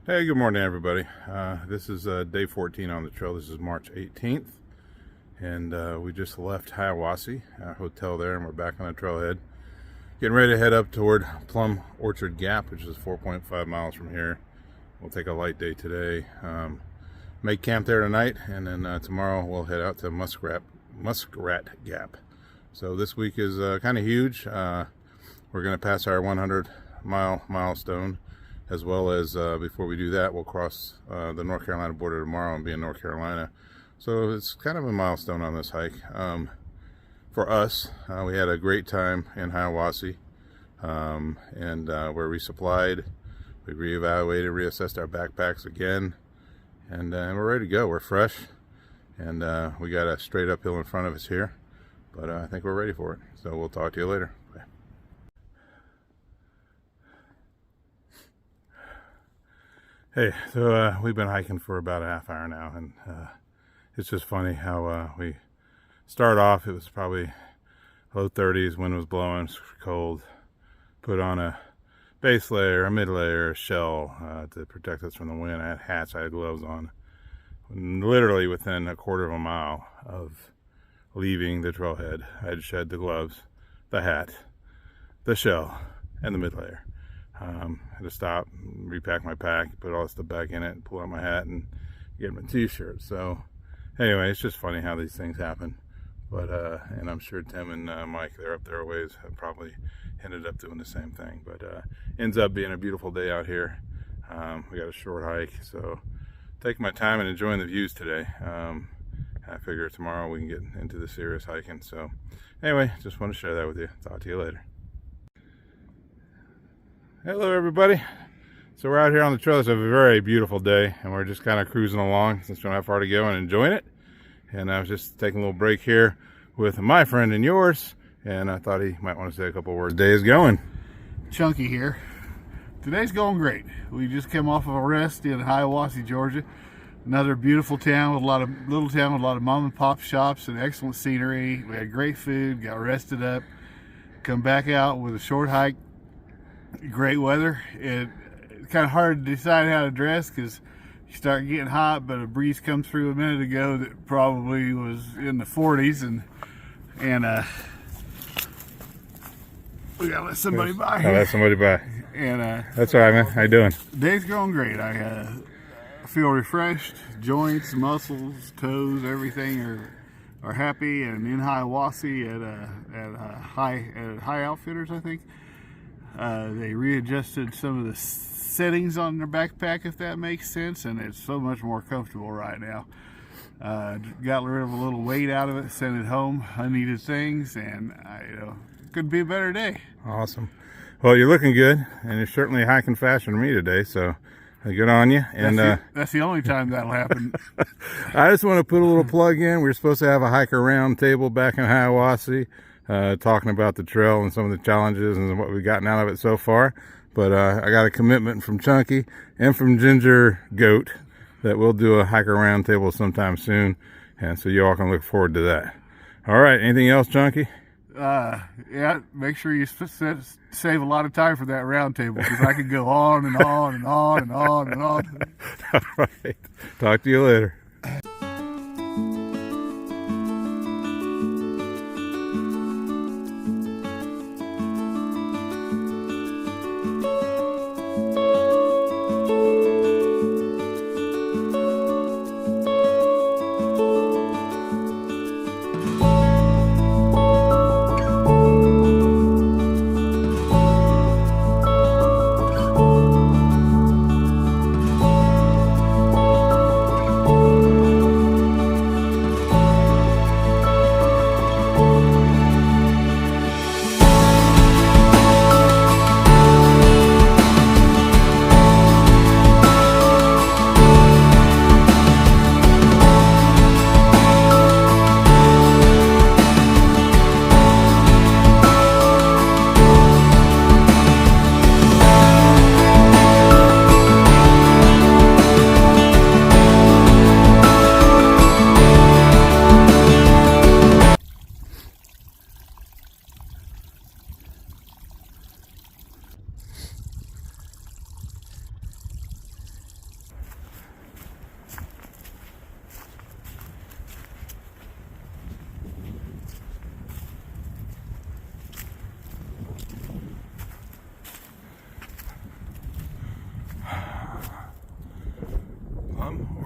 Hey, good morning, everybody. This is day 14 on the trail. This is March 18th, and we just left Hiawassee, our hotel there, and we're back on the trailhead. Getting ready to head up toward Plum Orchard Gap, which is 4.5 miles from here. We'll take a light day today, make camp there tonight, and then tomorrow we'll head out to Muskrat Gap. So this week is kind of huge. We're going to pass our 100-mile milestone. As well as before we do that, we'll cross the North Carolina border tomorrow and be in North Carolina. So it's kind of a milestone on this hike. For us, we had a great time in Hiawassee, and we're resupplied. We reevaluated, reassessed our backpacks again, and we're ready to go. We're fresh, and we got a straight uphill in front of us here, but I think we're ready for it. So we'll talk to you later. Bye. Hey, so we've been hiking for about a half hour now, and it's just funny how we start off. It was probably low 30s, wind was blowing, cold. Put on a base layer, a mid layer, a shell to protect us from the wind. I had hats, I had gloves on. Literally within a quarter of a mile of leaving the trailhead, I had shed the gloves, the hat, the shell, and the mid layer. I had to stop, repack my pack, put all this stuff back in it, and pull out my hat and get my t-shirt. So anyway, it's just funny how these things happen. But and I'm sure Tim and Mike, they're up there a ways, have probably ended up doing the same thing. But ends up being a beautiful day out here. We got a short hike, so taking my time and enjoying the views today. I figure tomorrow we can get into the serious hiking. So anyway, just want to share that with you. Talk to you later. Hello everybody. So we're out here on the trail. It's a very beautiful day, and we're just kind of cruising along since we don't have far to go and enjoying it. And I was just taking a little break here with my friend and yours, and I thought he might want to say a couple words. Day is going. Chunky here. Today's going great. We just came off of a rest in Hiawassee, Georgia. Another beautiful town with a lot of mom and pop shops and excellent scenery. We had great food, got rested up, come back out with a short hike. Great weather. It's kind of hard to decide how to dress because you start getting hot, but a breeze comes through a minute ago that probably was in the 40s, and we gotta let somebody by here. I'll let somebody by. And that's all right, man. How you doing? Day's going great. I feel refreshed. Joints, muscles, toes, everything are happy. And in Hiawassee at High Outfitters, I think. They readjusted some of the settings on their backpack, if that makes sense, and it's so much more comfortable right now. Got rid of a little weight out of it, sent it home, unneeded things, and could be a better day. Awesome. Well, you're looking good, and you're certainly hiking faster than me today, so good on you. And that's the only time that'll happen. I just want to put a little plug in. We were supposed to have a hiker round table back in Hiawassee, talking about the trail and some of the challenges and what we've gotten out of it so far. But I got a commitment from Chunky and from Ginger Goat that we'll do a hiker round table sometime soon, and so you all can look forward to that. All right, anything else, Chunky? Yeah, make sure you save a lot of time for that round table, because I could go on and on and on and on and on. All right, talk to you later.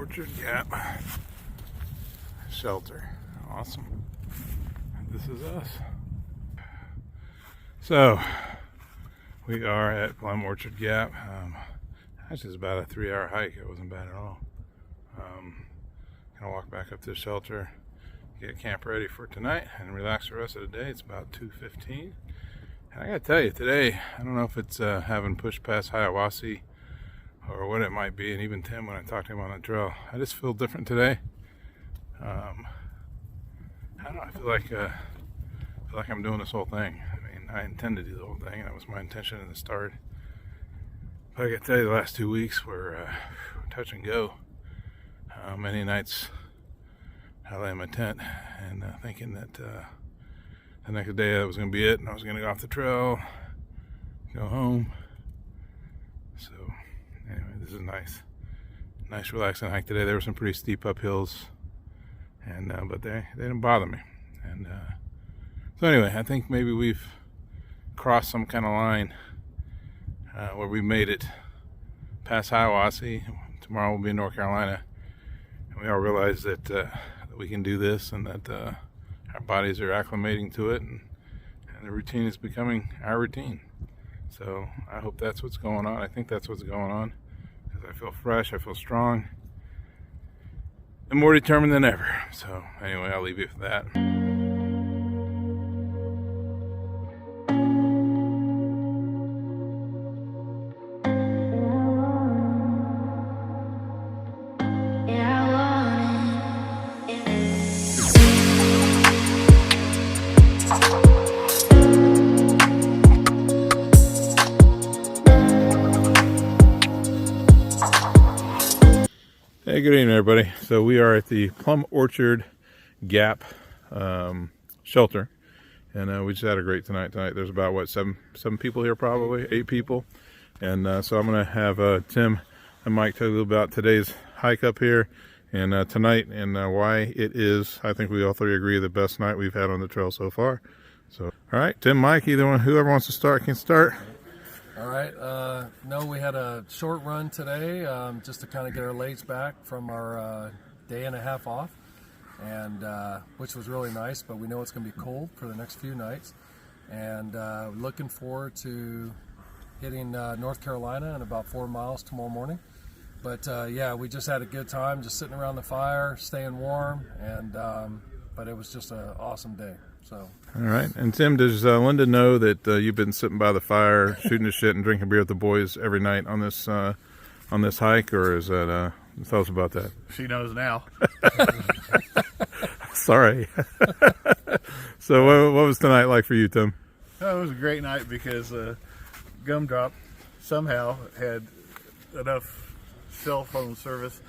Orchard Gap shelter. Awesome. This is us. So we are at Plum Orchard Gap. Actually, it's about a 3-hour hike. It wasn't bad at all. Gonna walk back up to the shelter, get camp ready for tonight, and relax the rest of the day. It's about 2:15. And I gotta tell you, today, I don't know if it's having pushed past Hiawassee or what it might be, and even Tim, when I talked to him on the trail, I just feel different today. I don't know, I feel like I'm doing this whole thing. I mean, I intend to do the whole thing. That was my intention in the start. But I gotta tell you, the last 2 weeks were touch and go. Many nights I lay in my tent and thinking that the next day that was going to be it, and I was going to go off the trail, go home. So anyway, this is nice relaxing hike today. There were some pretty steep uphills, and but they didn't bother me. And so anyway, I think maybe we've crossed some kind of line where we made it past Hiawassee. Tomorrow we'll be in North Carolina, and we all realize that we can do this, and that our bodies are acclimating to it, and the routine is becoming our routine. So I hope that's what's going on. I think that's what's going on, because I feel fresh, I feel strong, and more determined than ever. So anyway, I'll leave you with that. Hey, good evening, everybody. So we are at the Plum Orchard Gap shelter, and we just had a great tonight. There's about what, seven people here, probably 8 people, and so I'm gonna have Tim and Mike tell you a little about today's hike up here and tonight, and why it is, I think we all three agree, the best night we've had on the trail so far. So all right, Tim, Mike, whoever wants to start can start. All right. No, we had a short run today, just to kind of get our legs back from our day and a half off, and which was really nice. But we know it's going to be cold for the next few nights, and looking forward to hitting North Carolina in about 4 miles tomorrow morning. But yeah, we just had a good time, just sitting around the fire, staying warm, and but it was just an awesome day. So. All right. And Tim, does Linda know that you've been sitting by the fire, shooting the shit and drinking beer with the boys every night on this hike, or is that? Tell us about that. She knows now. Sorry. So what was tonight like for you, Tim? Oh, it was a great night because Gumdrop somehow had enough cell phone service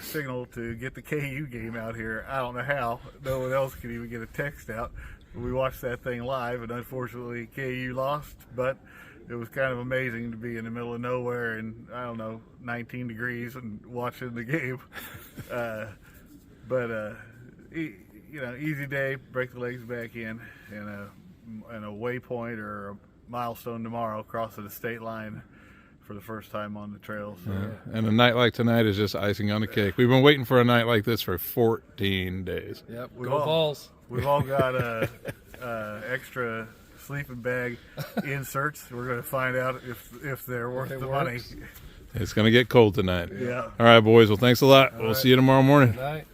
signal to get the KU game out here. I don't know how. No one else could even get a text out. We watched that thing live, and unfortunately KU lost, but it was kind of amazing to be in the middle of nowhere and, I don't know, 19 degrees and watching the game. Easy day, break the legs back in, and a waypoint or a milestone tomorrow, crossing the state line for the first time on the trails. So. Yeah. And a night like tonight is just icing on the cake. We've been waiting for a night like this for 14 days. Yep, go Vols. We've all got extra sleeping bag inserts. We're going to find out if they're worth the money. It's going to get cold tonight. Yeah. All right, boys. Well, thanks a lot. We'll right. see you tomorrow morning. Good night.